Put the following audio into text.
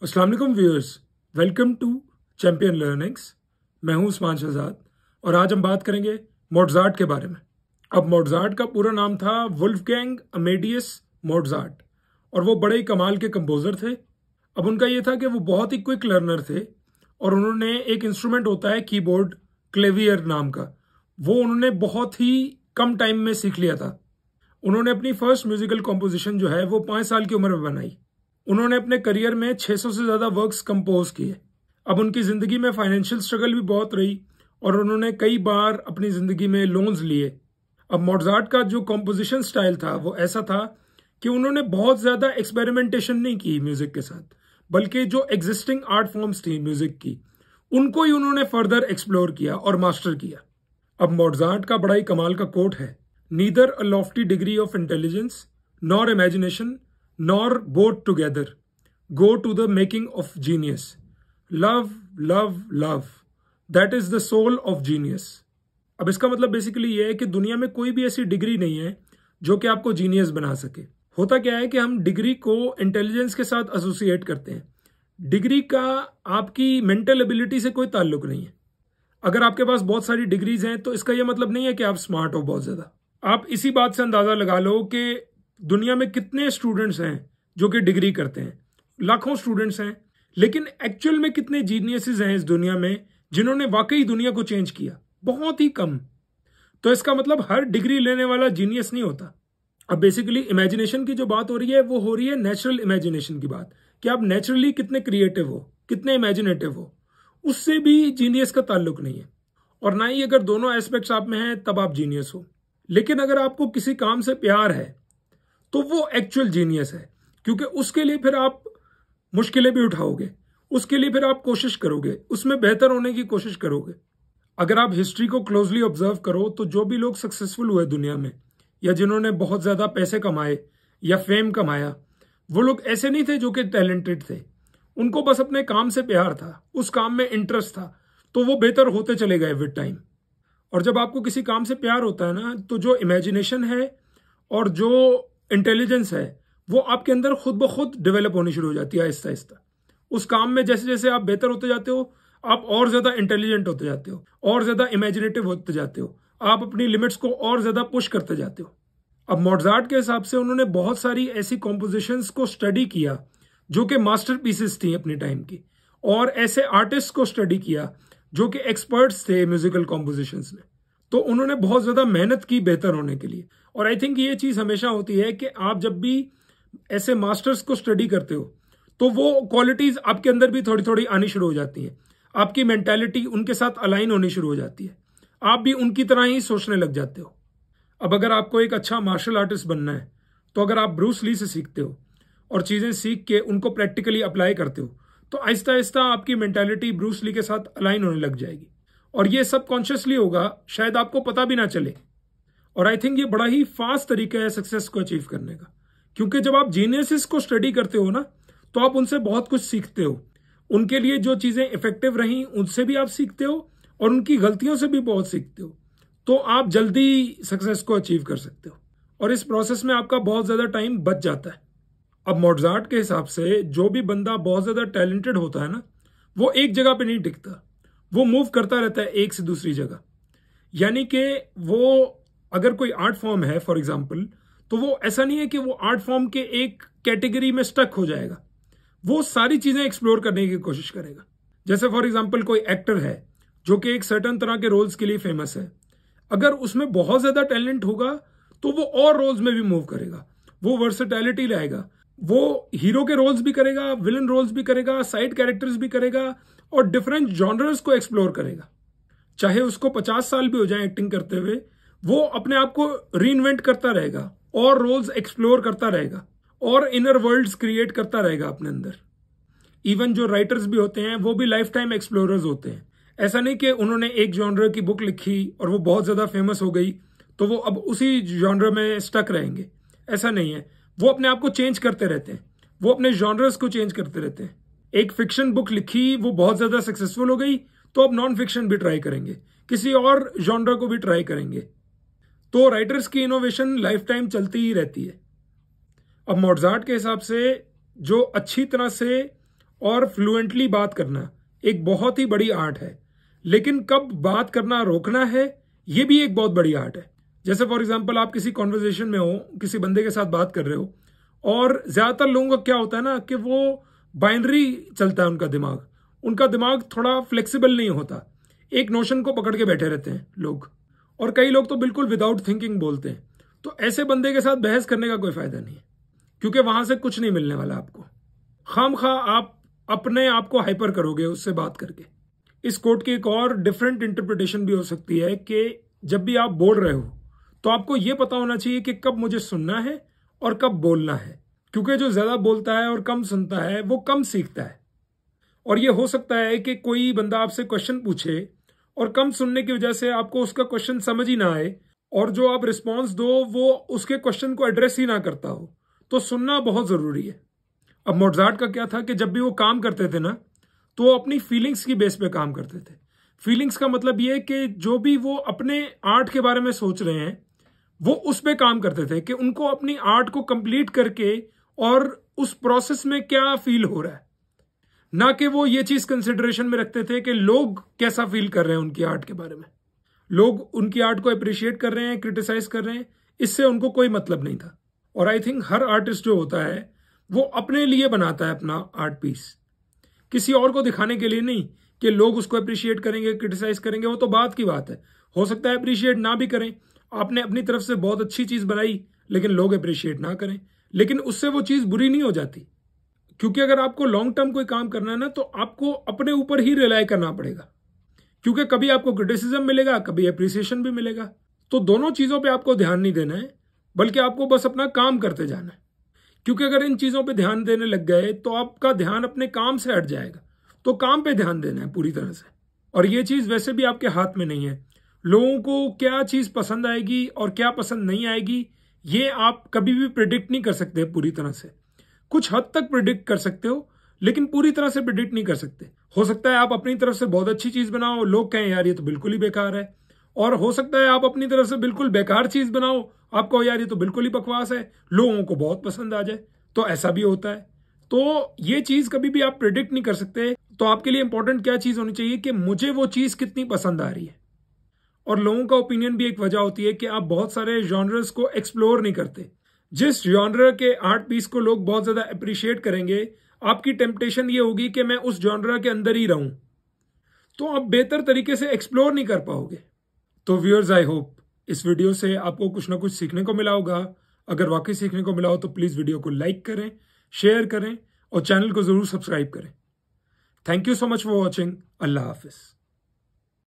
अस्सलाम वालेकुम viewers, welcome to champion learnings. मैं हूं उस्मान शहजाद और आज हम बात करेंगे मोटजार्ट के बारे में। अब मोटजार्ट का पूरा नाम था वुल्फगैंग अमेडियस मोटजार्ट और वो बड़े ही कमाल के कंपोजर थे। अब उनका ये था कि वो बहुत ही क्विक लर्नर थे और उन्होंने एक इंस्ट्रूमेंट होता है कीबोर्ड, क्लेवियर नाम का, वो उन्होंने बहुत ही कम टाइम में सीख लिया था। उन्होंने अपनी फर्स्ट म्यूजिकल कॉम्पोजिशन जो है वो 5 साल की उम्र में बनाई। उन्होंने अपने करियर में 600 से ज़्यादा वर्क्स कंपोज किए। अब उनकी ज़िंदगी में फाइनेंशियल स्ट्रगल भी बहुत रही और उन्होंने कई बार अपनी ज़िंदगी में लोन्स लिए। अब मोटजार्ट का जो कॉम्पोजिशन स्टाइल था वो ऐसा था कि उन्होंने बहुत ज़्यादा एक्सपेरिमेंटेशन नहीं की म्यूज़िक के साथ, बल्कि जो एग्जिस्टिंग आर्ट फॉर्म्स थी म्यूज़िक की उनको ही उन्होंने फर्दर एक्सप्लोर किया और मास्टर किया। अब मोटजार्ट का बड़ा ही कमाल का कोट है, neither a Lofty degree of intelligence nor imagination nor both together go to the making of genius. Love, love, love. That is the soul of genius. अब इसका मतलब बेसिकली ये है कि दुनिया में कोई भी ऐसी डिग्री नहीं है जो कि आपको जीनियस बना सके। होता क्या है कि हम डिग्री को इंटेलिजेंस के साथ एसोसिएट करते हैं। डिग्री का आपकी मेंटल एबिलिटी से कोई ताल्लुक नहीं है। अगर आपके पास बहुत सारी डिग्रीज हैं तो इसका यह मतलब नहीं है कि आप स्मार्ट हो बहुत ज्यादा। आप इसी बात से अंदाजा लगा लो कि दुनिया में कितने स्टूडेंट्स हैं जो कि डिग्री करते हैं, लाखों स्टूडेंट्स हैं, लेकिन एक्चुअल में कितने जीनियसेस हैं इस दुनिया में जिन्होंने वाकई दुनिया को चेंज किया? बहुत ही कम। तो इसका मतलब हर डिग्री लेने वाला जीनियस नहीं होता। अब बेसिकली इमेजिनेशन की जो बात हो रही है वो हो रही है नेचुरल इमेजिनेशन की बात, कि आप नेचुरली कितने क्रिएटिव हो, कितने इमेजिनेटिव हो, उससे भी जीनियस का ताल्लुक नहीं है। और ना ही अगर दोनों एस्पेक्ट्स आप में हैं तब आप जीनियस हो। लेकिन अगर आपको किसी काम से प्यार है तो वो एक्चुअल जीनियस है, क्योंकि उसके लिए फिर आप मुश्किलें भी उठाओगे, उसके लिए फिर आप कोशिश करोगे, उसमें बेहतर होने की कोशिश करोगे। अगर आप हिस्ट्री को क्लोजली ऑब्जर्व करो तो जो भी लोग सक्सेसफुल हुए दुनिया में, या जिन्होंने बहुत ज्यादा पैसे कमाए या फेम कमाया, वो लोग ऐसे नहीं थे जो कि टैलेंटेड थे। उनको बस अपने काम से प्यार था, उस काम में इंटरेस्ट था, तो वो बेहतर होते चले गए विद टाइम। और जब आपको किसी काम से प्यार होता है ना, तो जो इमेजिनेशन है और जो इंटेलिजेंस है वो आपके अंदर खुद ब खुद डेवलप होनी शुरू हो जाती है आहिस्ता आहिस्ता। उस काम में जैसे जैसे आप बेहतर होते जाते हो, आप और ज्यादा इंटेलिजेंट होते जाते हो, और ज्यादा इमेजिनेटिव होते जाते हो, आप अपनी लिमिट्स को और ज्यादा पुश करते जाते हो। अब मोटजार्ट के हिसाब से उन्होंने बहुत सारी ऐसी कॉम्पोजिशंस को स्टडी किया जो कि मास्टरपीसेस थी अपनी टाइम की, और ऐसे आर्टिस्ट को स्टडी किया जो कि एक्सपर्ट्स थे म्यूजिकल कॉम्पोजिशंस में। तो उन्होंने बहुत ज्यादा मेहनत की बेहतर होने के लिए। और आई थिंक ये चीज हमेशा होती है कि आप जब भी ऐसे मास्टर्स को स्टडी करते हो तो वो क्वालिटीज आपके अंदर भी थोड़ी थोड़ी आनी शुरू हो जाती हैं। आपकी मेंटालिटी उनके साथ अलाइन होनी शुरू हो जाती है, आप भी उनकी तरह ही सोचने लग जाते हो। अब अगर आपको एक अच्छा मार्शल आर्टिस्ट बनना है तो अगर आप ब्रूस ली से सीखते हो और चीजें सीख के उनको प्रैक्टिकली अप्लाई करते हो तो आहिस्ता आहिस्ता आपकी मेंटालिटी ब्रूस ली के साथ अलाइन होने लग जाएगी। और ये सब कॉन्शियसली होगा, शायद आपको पता भी ना चले। और आई थिंक ये बड़ा ही फास्ट तरीका है सक्सेस को अचीव करने का, क्योंकि जब आप जीनियसेस को स्टडी करते हो ना तो आप उनसे बहुत कुछ सीखते हो। उनके लिए जो चीजें इफेक्टिव रही उनसे भी आप सीखते हो और उनकी गलतियों से भी बहुत सीखते हो, तो आप जल्दी सक्सेस को अचीव कर सकते हो और इस प्रोसेस में आपका बहुत ज्यादा टाइम बच जाता है। अब मोटजार्ट के हिसाब से जो भी बंदा बहुत ज्यादा टैलेंटेड होता है ना, वो एक जगह पे नहीं टिकता, वो मूव करता रहता है एक से दूसरी जगह। यानी कि वो अगर कोई आर्ट फॉर्म है फॉर एग्जाम्पल, तो वो ऐसा नहीं है कि वो आर्ट फॉर्म के एक कैटेगरी में स्टक हो जाएगा, वो सारी चीजें एक्सप्लोर करने की कोशिश करेगा। जैसे फॉर एग्जाम्पल कोई एक्टर है जो कि एक सर्टन तरह के रोल्स के लिए फेमस है, अगर उसमें बहुत ज्यादा टैलेंट होगा तो वो और रोल्स में भी मूव करेगा, वो वर्सेटैलिटी लाएगा, वो हीरो के रोल्स भी करेगा, विलन रोल्स भी करेगा, साइड कैरेक्टर्स भी करेगा और डिफरेंट जॉनर्स को एक्सप्लोर करेगा। चाहे उसको 50 साल भी हो जाए एक्टिंग करते हुए, वो अपने आप को रीइन्वेंट करता रहेगा और रोल्स एक्सप्लोर करता रहेगा और इनर वर्ल्ड्स क्रिएट करता रहेगा अपने अंदर। इवन जो राइटर्स भी होते हैं वो भी लाइफ टाइम एक्सप्लोरर्स होते हैं। ऐसा नहीं कि उन्होंने एक जॉनर की बुक लिखी और वो बहुत ज्यादा फेमस हो गई तो वो अब उसी जॉनर में स्टक रहेंगे, ऐसा नहीं है। वो अपने आप को चेंज करते रहते हैं, वो अपने जॉनर्स को चेंज करते रहते हैं। एक फिक्शन बुक लिखी, वो बहुत ज्यादा सक्सेसफुल हो गई तो अब नॉन फिक्शन भी ट्राई करेंगे, किसी और जॉनर को भी ट्राई करेंगे। तो राइटर्स की इनोवेशन लाइफ टाइम चलती ही रहती है। अब मोटजार्ट के हिसाब से जो अच्छी तरह से और फ्लुएंटली बात करना एक बहुत ही बड़ी आर्ट है, लेकिन कब बात करना रोकना है ये भी एक बहुत बड़ी आर्ट है। जैसे फॉर एग्जांपल आप किसी कॉन्वर्सेशन में हो, किसी बंदे के साथ बात कर रहे हो, और ज्यादातर लोगों का क्या होता है ना कि वो बाइनरी चलता है उनका दिमाग थोड़ा फ्लेक्सिबल नहीं होता, एक नोशन को पकड़ के बैठे रहते हैं लोग, और कई लोग तो बिल्कुल विदाउट थिंकिंग बोलते हैं। तो ऐसे बंदे के साथ बहस करने का कोई फायदा नहीं है, क्योंकि वहां से कुछ नहीं मिलने वाला आपको। खामखा आप अपने आप को हाइपर करोगे उससे बात करके। इस कोट की एक और डिफरेंट इंटरप्रिटेशन भी हो सकती है कि जब भी आप बोल रहे हो तो आपको यह पता होना चाहिए कि कब मुझे सुनना है और कब बोलना है, क्योंकि जो ज्यादा बोलता है और कम सुनता है वो कम सीखता है। और ये हो सकता है कि कोई बंदा आपसे क्वेश्चन पूछे और कम सुनने की वजह से आपको उसका क्वेश्चन समझ ही ना आए, और जो आप रिस्पॉन्स दो वो उसके क्वेश्चन को एड्रेस ही ना करता हो। तो सुनना बहुत जरूरी है। अब मोज़ार्ट का क्या था कि जब भी वो काम करते थे ना, तो वो अपनी फीलिंग्स की बेस पे काम करते थे। फीलिंग्स का मतलब ये कि जो भी वो अपने आर्ट के बारे में सोच रहे हैं वो उस पे काम करते थे कि उनको अपनी आर्ट को कंप्लीट करके और उस प्रोसेस में क्या फील हो रहा है, ना कि वो ये चीज कंसिडरेशन में रखते थे कि लोग कैसा फील कर रहे हैं उनकी आर्ट के बारे में। लोग उनकी आर्ट को अप्रिशिएट कर रहे हैं, क्रिटिसाइज कर रहे हैं, इससे उनको कोई मतलब नहीं था। और आई थिंक हर आर्टिस्ट जो होता है वो अपने लिए बनाता है अपना आर्ट पीस, किसी और को दिखाने के लिए नहीं कि लोग उसको अप्रिशिएट करेंगे, क्रिटिसाइज करेंगे। वो तो बात की बात है, हो सकता है अप्रिशिएट ना भी करें, आपने अपनी तरफ से बहुत अच्छी चीज बनाई लेकिन लोग अप्रिशिएट ना करें, लेकिन उससे वो चीज बुरी नहीं हो जाती। क्योंकि अगर आपको लॉन्ग टर्म कोई काम करना है ना, तो आपको अपने ऊपर ही रिलाई करना पड़ेगा, क्योंकि कभी आपको क्रिटिसिज्म मिलेगा, कभी अप्रिसिएशन भी मिलेगा। तो दोनों चीजों पे आपको ध्यान नहीं देना है, बल्कि आपको बस अपना काम करते जाना है। क्योंकि अगर इन चीजों पे ध्यान देने लग गए तो आपका ध्यान अपने काम से हट जाएगा। तो काम पे ध्यान देना है पूरी तरह से। और ये चीज वैसे भी आपके हाथ में नहीं है। लोगों को क्या चीज पसंद आएगी और क्या पसंद नहीं आएगी ये आप कभी भी प्रिडिक्ट नहीं कर सकते पूरी तरह से। कुछ हद तक प्रिडिक्ट कर सकते हो, लेकिन पूरी तरह से प्रिडिक्ट नहीं कर सकते। हो सकता है आप अपनी तरफ से बहुत अच्छी चीज बनाओ, लोग कहें यार ये तो बिल्कुल ही बेकार है, और हो सकता है आप अपनी तरफ से बिल्कुल बेकार चीज बनाओ, आपको यार ये तो बिल्कुल ही बकवास है, लोगों को बहुत पसंद आ जाए। तो ऐसा भी होता है। तो ये चीज कभी भी आप प्रिडिक्ट नहीं कर सकते। तो आपके लिए इंपॉर्टेंट क्या चीज होनी चाहिए कि मुझे वो चीज कितनी पसंद आ रही है। और लोगों का ओपिनियन भी एक वजह होती है कि आप बहुत सारे जॉनर्स को एक्सप्लोर नहीं करते। जिस जॉनर के आर्ट पीस को लोग बहुत ज्यादा अप्रिशिएट करेंगे, आपकी टेम्पटेशन ये होगी कि मैं उस जॉनर के अंदर ही रहूं, तो आप बेहतर तरीके से एक्सप्लोर नहीं कर पाओगे। तो व्यूअर्स, आई होप इस वीडियो से आपको कुछ ना कुछ सीखने को मिला होगा। अगर वाकई सीखने को मिला हो तो प्लीज वीडियो को लाइक करें, शेयर करें और चैनल को जरूर सब्सक्राइब करें। Thank you so much for watching. Allah Hafiz.